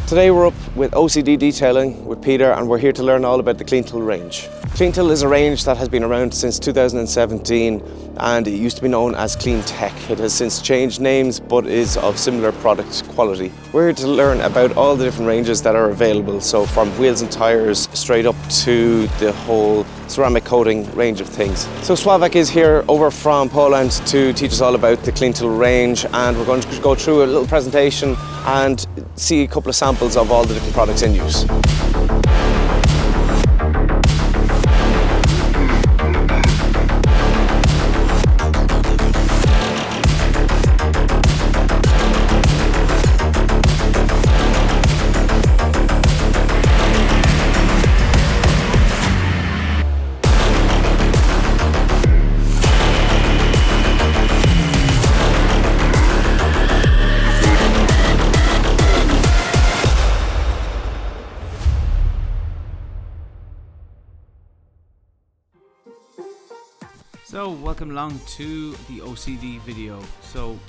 Today we're up with OCD Detailing with Peter, and we're here to learn all about the Cleantle range. Cleantle is a range that has been around since 2017 and it used to be known as CleanTech. It has since changed names but is of similar product quality. We're here to learn about all the different ranges that are available, so from wheels and tyres straight up to the whole ceramic coating range of things. So Sławek is here over from Poland to teach us all about the Cleantle range, and we're going to go through a little presentation and see a couple of samples of all the different products in use. So welcome along to the OCD video. So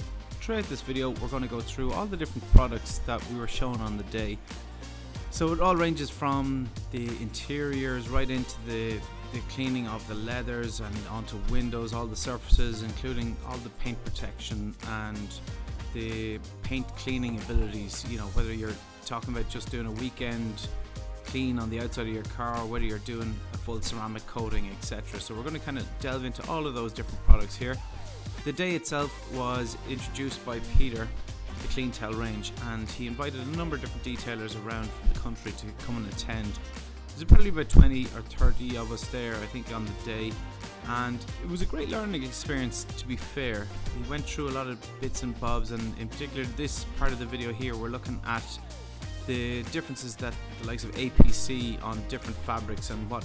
throughout this video we're going to go through all the different products that we were shown on the day. So it all ranges from the interiors right into the cleaning of the leathers and onto windows, all the surfaces, including all the paint protection and the paint cleaning abilities. You know, whether you're talking about just doing a weekend clean on the outside of your car, or whether you're doing a full ceramic coating, etc. So we're going to kind of delve into all of those different products here. The day itself was introduced by Peter, the CleanTill range, and he invited a number of different detailers around from the country to come and attend. There's probably about 20 or 30 of us there, I think, on the day, and it was a great learning experience, to be fair. We went through a lot of bits and bobs, and in particular this part of the video here we're looking at the differences that the likes of APC on different fabrics and what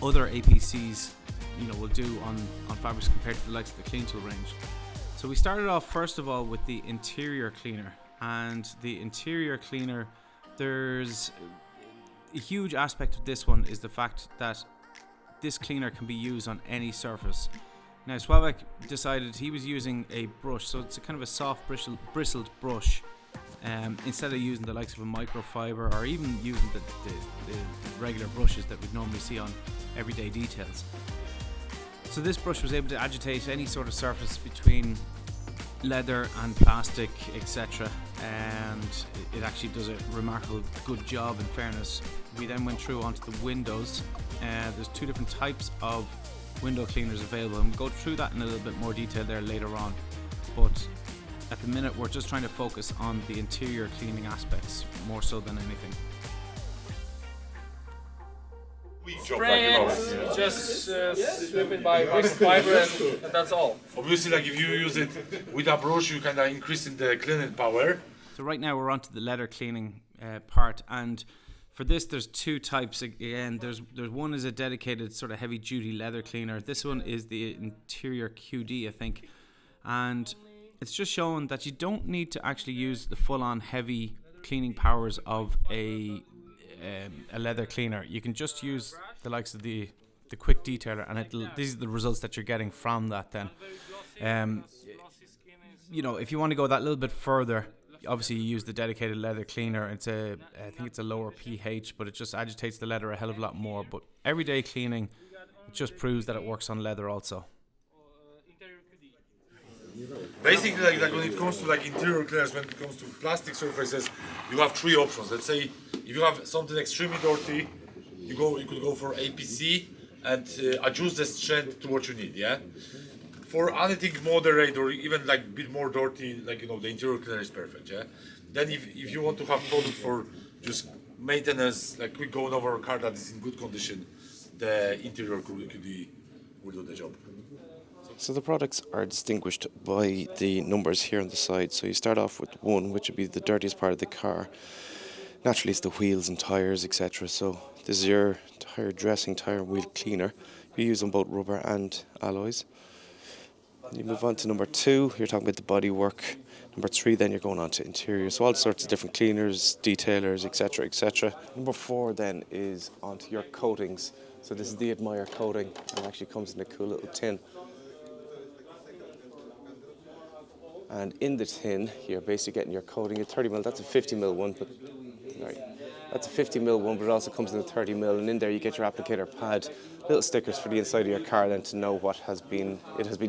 other APCs, you know, will do on fabrics compared to the likes of the Cleantle range. So we started off first of all with the interior cleaner, and the interior cleaner, there's a huge aspect of this one is the fact that this cleaner can be used on any surface. Now Sławek decided he was using a brush, so it's a kind of a soft bristled brush. Instead of using the likes of a microfiber or even using the regular brushes that we'd normally see on everyday details. So this brush was able to agitate any sort of surface between leather and plastic, etc., and it actually does a remarkable good job, in fairness. We then went through onto the windows. There's two different types of window cleaners available, and we'll go through that in a little bit more detail there later on, but at the minute we're just trying to focus on the interior cleaning aspects more so than anything. Spray it, just slip it by waste fiber, and that's all. Obviously, like if you use it with a brush, you kind of increase in the cleaning power. So right now we're onto the leather cleaning part, and for this there's two types. Again, there's one is a dedicated sort of heavy duty leather cleaner. This one is the interior QD, I think, and it's just showing that you don't need to actually use the full-on heavy cleaning powers of a leather cleaner. You can just use the likes of the quick detailer, and these are the results that you're getting from that then. You know, if you want to go that little bit further, obviously you use the dedicated leather cleaner. I think it's a lower pH, but it just agitates the leather a hell of a lot more. But everyday cleaning, it just proves that it works on leather also. Basically, like when it comes to like interior cleaners, when it comes to plastic surfaces, you have three options. Let's say if you have something extremely dirty, you could go for APC and adjust the strength to what you need. Yeah. For anything moderate or even like a bit more dirty, like, you know, the interior cleaner is perfect. Yeah. Then if you want to have product for just maintenance, like quick going over a car that is in good condition, the interior QD will do the job. So the products are distinguished by the numbers here on the side. So you start off with 1, which would be the dirtiest part of the car. Naturally it's the wheels and tyres, etc. So this is your tyre dressing, tyre wheel cleaner. You use on both rubber and alloys. You move on to number 2, you're talking about the body work. Number 3, then you're going on to interior. So all sorts of different cleaners, detailers, etc., etc. Number 4 then is onto your coatings. So this is the Admire coating, and it actually comes in a cool little tin. And in the tin, you're basically getting your coating at 30mm. That's a 50mm one, but Sorry. That's a 50mm one, but it also comes in a 30mm, and in there you get your applicator pad, little stickers for the inside of your car then to know what it has been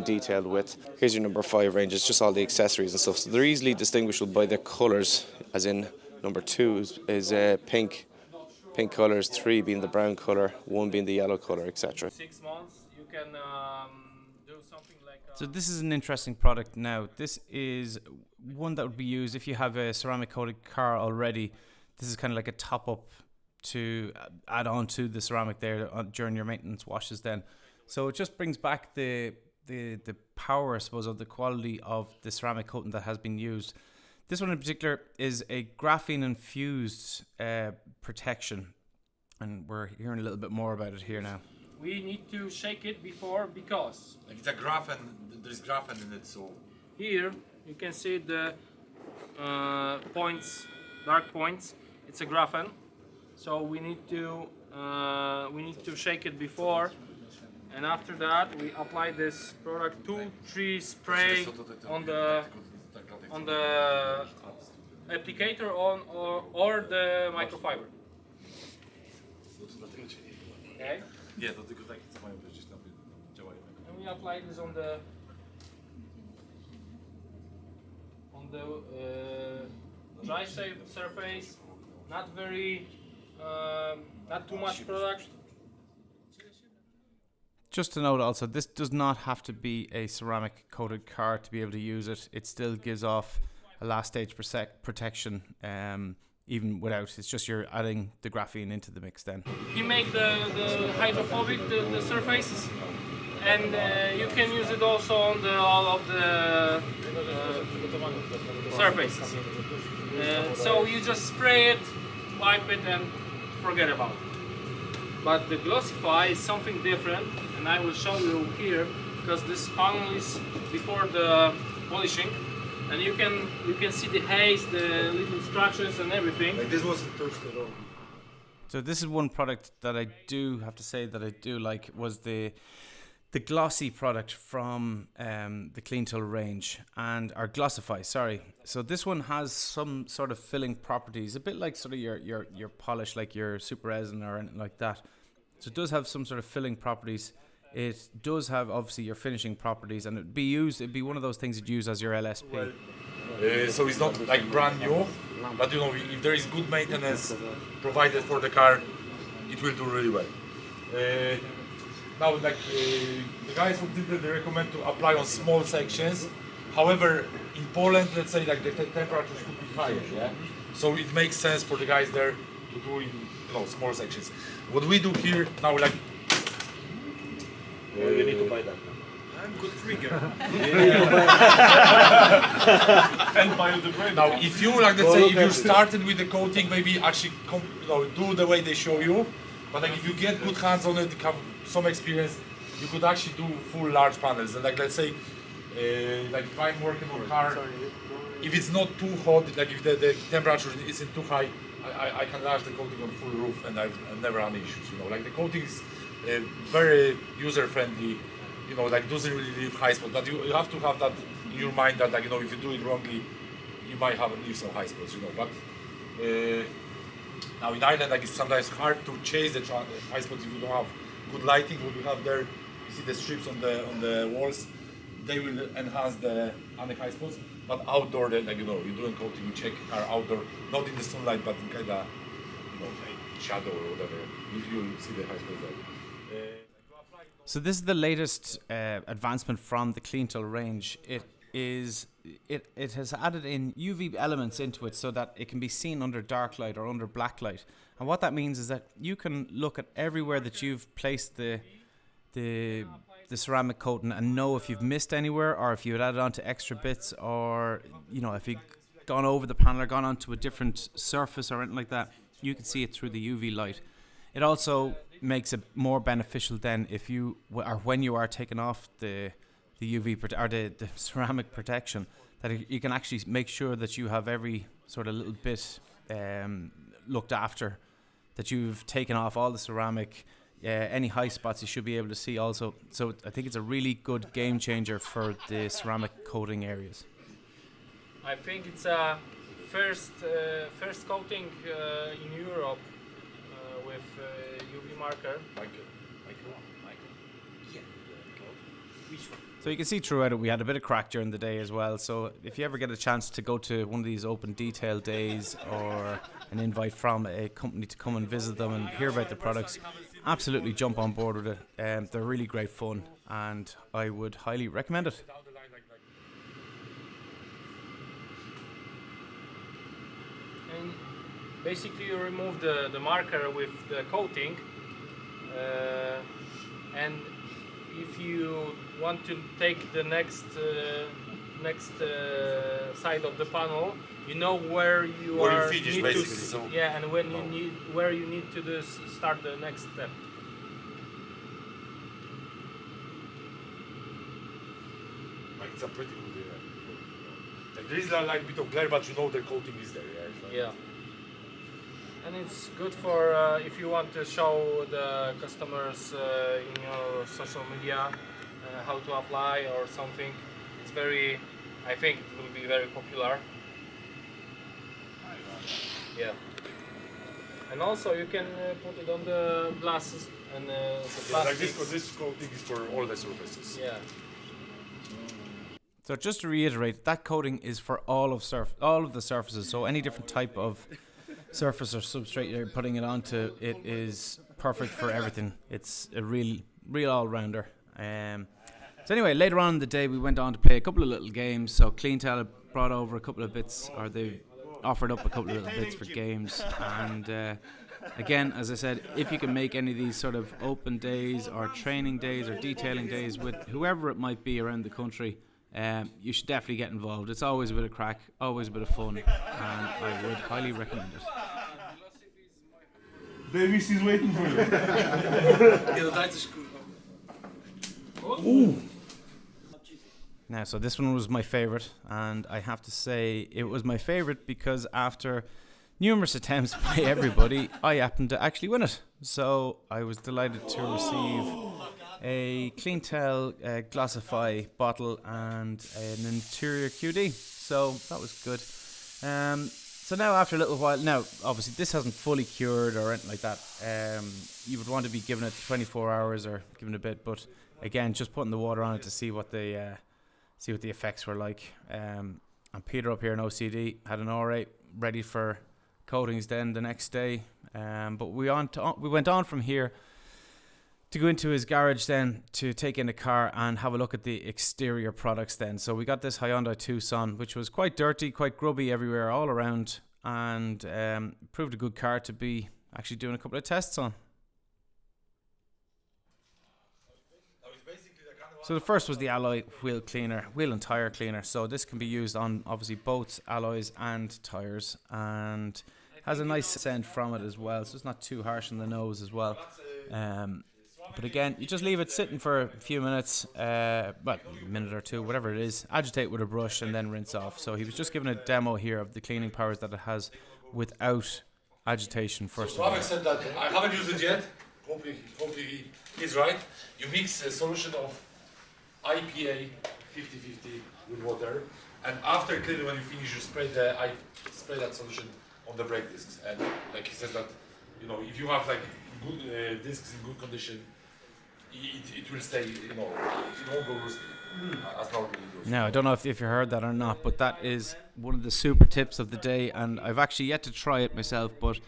detailed with. Here's your number 5 range, it's just all the accessories and stuff. So they're easily distinguishable by their colours, as in number 2 is pink colours, 3 being the brown colour, 1 being the yellow colour, etc. 6 months, you can do something like. So this is an interesting product now. This is one that would be used if you have a ceramic coated car already. This is kind of like a top up to add on to the ceramic there during your maintenance washes then. So it just brings back the power, I suppose, of the quality of the ceramic coating that has been used. This one in particular is a graphene infused protection, and we're hearing a little bit more about it here now. We need to shake it before, because Like it's a graphene, there's graphene in it, so here you can see the points, dark points. It's a graphene, so we need to shake it before, and after that we apply this product 2-3 spray on the applicator or the microfiber. Okay. nie, to tylko takie co mają gdzieś tam działają. And we apply this on the dry surface, not too much product. Just to note also, this does not have to be a ceramic coated car to be able to use it. It still gives off a last stage protection, even without. It's just you're adding the graphene into the mix then. You make the hydrophobic the surfaces, and you can use it also on all of the surfaces. So you just spray it, wipe it, and forget about it. But the Glossify is something different, and I will show you here, because this panel is before the polishing, and you can see the haze, the little structures and everything. Like this wasn't touched at all. So this is one product that I do have to say that I do like, was the glossy product from the Cleantle range, or Glossify, sorry. So this one has some sort of filling properties, a bit like sort of your polish, like your super resin or anything like that. So it does have some sort of filling properties. It does have obviously your finishing properties, and it'd be one of those things you'd use as your LSP. So it's not like brand new, but you know, if there is good maintenance provided for the car, it will do really well. Now, like the guys from Cleantle, they recommend to apply on small sections. However, in Poland, let's say like the temperatures could be higher, yeah. So it makes sense for the guys there to do in small sections. What we do here now, like. You need to buy that. I'm good trigger. And biodegradable. Now, if you let's say, if you started with the coating, maybe actually do the way they show you. But like if you get good hands on it, have some experience, you could actually do full large panels. And like let's say, like if I'm working on a car, if it's not too hot, like if the temperature isn't too high, I can launch the coating on full roof, and I've never had issues. Like the coating is very user friendly. Like doesn't really leave high spots. But you have to have that in your mind that if you do it wrongly, you might leave some high spots. But now in Ireland, like it's sometimes hard to chase the high spots if you don't have good lighting. What you have there, you see the strips on the walls. They will enhance the high spots. But outdoor, like you're doing coating, you check car outdoor, not in the sunlight, but in kind of shadow or whatever. You'll see the high spots there. So this is the latest advancement from the Cleantle range. It has added in UV elements into it so that it can be seen under dark light or under black light. And what that means is that you can look at everywhere that you've placed the ceramic coating and know if you've missed anywhere, or if you had added on to extra bits, or if you've gone over the panel or gone onto a different surface or anything like that. You can see it through the UV light. It also makes it more beneficial then if you or when you are taking off the UV or the ceramic protection, that you can actually make sure that you have every sort of little bit looked after, that you've taken off all the ceramic. Any high spots you should be able to see also. So I think it's a really good game changer for the ceramic coating areas. I think it's a first coating in Europe with UV marker. So you can see throughout it we had a bit of crack during the day as well, so if you ever get a chance to go to one of these open detail days or an invite from a company to come and visit them and hear about the products, absolutely jump on board with it. They're really great fun and I would highly recommend it. And basically you remove the marker with the coating, and if you want to take the next side of the panel, you know where you Where you are finish, need basically, to so- yeah, and when you need where you need to start the next step. Like it's a pretty good like there is like a bit of glare, but you know the coating is there. Yeah. It's like, Yeah. And it's good for if you want to show the customers in your social media how to apply or something. It's very, I think it will be very popular. Yeah. And also you can put it on the glasses and the like plastics. this coating is for all the surfaces. Yeah. So just to reiterate, that coating is for all of the surfaces, so any different type of surface or substrate you're putting it onto, it is perfect for everything. It's a real all-rounder. So anyway, later on in the day we went on to play a couple of little games. So CleanTill brought over a couple of bits, or they offered up a couple of little bits for games. And again, as I said, if you can make any of these sort of open days or training days or detailing days with whoever it might be around the country, you should definitely get involved. It's always a bit of crack, always a bit of fun, and I would highly recommend it. Davis is waiting for you. Now, so this one was my favorite, and I have to say it was my favorite because after numerous attempts by everybody, I happened to actually win it. So I was delighted to receive a Cleantle Glossify bottle and an interior QD. So that was good. So now after a little while, now obviously this hasn't fully cured or anything like that. You would want to be giving it 24 hours or giving it a bit, but again, just putting the water on it to see what the effects were like. And Peter up here in OCD had an R8 ready for coatings then the next day. But we went on from here to go into his garage then to take in the car and have a look at the exterior products then. So we got this Hyundai Tucson, which was quite dirty, quite grubby everywhere all around, and proved a good car to be actually doing a couple of tests on. So the first was the alloy wheel cleaner, wheel and tire cleaner. So this can be used on obviously both alloys and tires, and has a nice scent from it as well. So it's not too harsh on the nose as well. But again, you just leave it sitting for a few minutes, a minute or two, whatever it is, agitate with a brush and then rinse off. So he was just giving a demo here of the cleaning powers that it has without agitation first of all. Robert said that I haven't used it yet. Hopefully he's right. You mix a solution of IPA 50-50 with water, and after cleaning, when you finish, you spray that solution on the brake discs. And like he says that, you know, if you have like good discs in good condition, it will stay, you know, it won't go rusty. As normally it goes. Now, I don't know if you heard that or not, but that is one of the super tips of the day, and I've actually yet to try it myself, but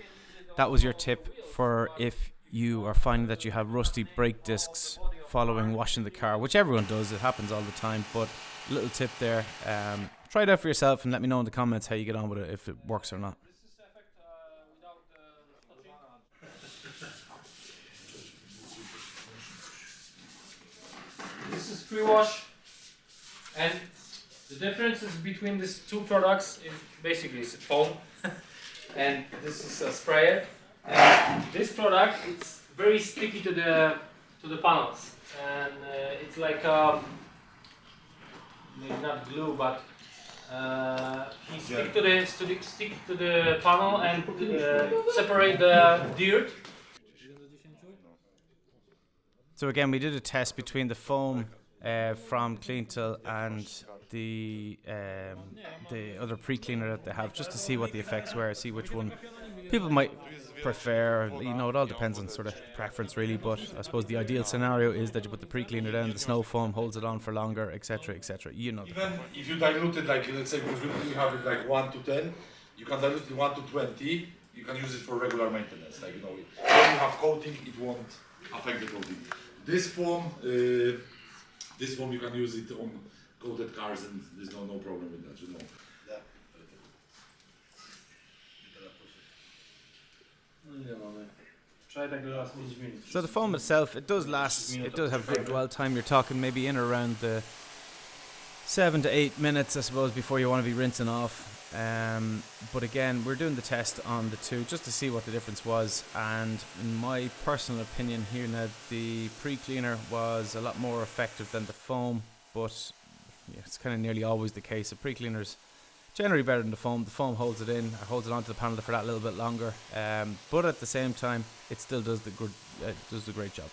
that was your tip for if you are finding that you have rusty brake discs following washing the car, which everyone does, it happens all the time, but a little tip there. Try it out for yourself and let me know in the comments how you get on with it, if it works or not. This is pre-wash, and the differences between these two products is basically it's foam, and this is a sprayer. And this product, it's very sticky to the panels, and it's like maybe not glue, but he stick to the panel and separate the dirt. So again, we did a test between the foam from Cleantle and the other pre-cleaner that they have, just to see what the effects were, see which one people might prefer. You know, it all depends on sort of preference really, but I suppose the ideal scenario is that you put the pre-cleaner down, the snow foam holds it on for longer, etc, etc. You know. Even if you dilute it, like let's say because we have it like 1 to 10, you can dilute it 1 to 20. You can use it for regular maintenance. Like, you know, when you have coating, it won't affect the coating. This foam you can use it on coated cars, and there's no problem with that. You know. So the foam itself, it does last, it does have good dwell time. You're talking maybe in around the 7 to 8 minutes, I suppose, before you want to be rinsing off. But again, we're doing the test on the two just to see what the difference was, and in my personal opinion here now, the pre-cleaner was a lot more effective than the foam, but yeah, it's kind of nearly always the case. The pre-cleaner's generally better than the foam. The foam holds it in, or holds it onto the panel for that little bit longer, but at the same time, it still does the great job.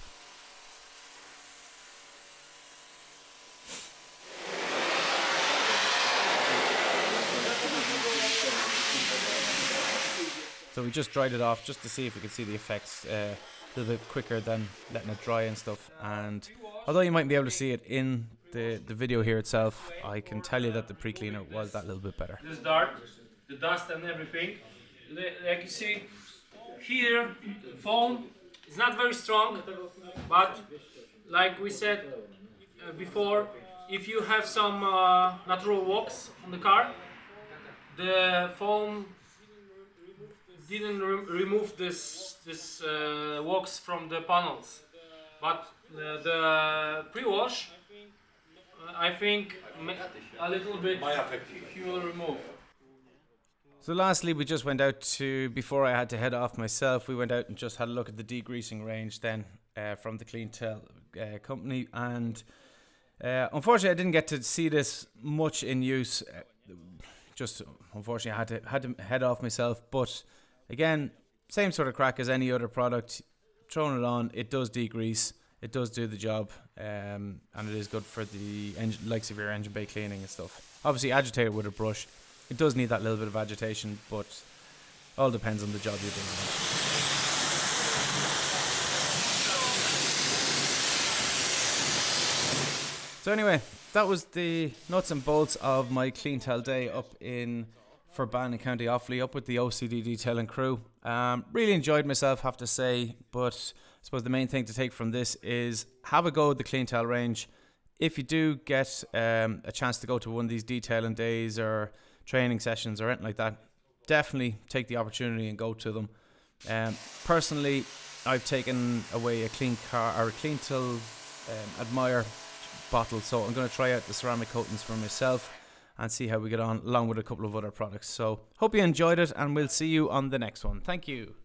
So we just dried it off just to see if we could see the effects a little bit quicker than letting it dry and stuff. And although you might be able to see it in the video here itself, I can tell you that the pre-cleaner was that little bit better. This dirt, the dust and everything. Like you see here, foam is not very strong, but like we said before, if you have some natural wax on the car, the foam didn't remove this wax from the panels, but the pre-wash, I think a little bit you will remove. So lastly, we just went out to, before I had to head off myself, we went out and just had a look at the degreasing range then from the CleanTill company, and unfortunately I didn't get to see this much in use. Just unfortunately I had to head off myself, but again, same sort of crack as any other product. Throwing it on, it does degrease, it does do the job, and it is good for the engine, like severe engine bay cleaning and stuff. Obviously agitate it with a brush. It does need that little bit of agitation, but all depends on the job you're doing. So anyway, that was the nuts and bolts of my CleanTill day up in Ferbann, County Offaly, up with the OCD Detailing crew. Really enjoyed myself, have to say, but I suppose the main thing to take from this is have a go at the CleanTill range. If you do get a chance to go to one of these detailing days or training sessions or anything like that, definitely take the opportunity and go to them. Personally, I've taken away a CleanTill Admire bottle, so I'm going to try out the ceramic coatings for myself and see how we get on, along with a couple of other products. So hope you enjoyed it, and we'll see you on the next one. Thank you.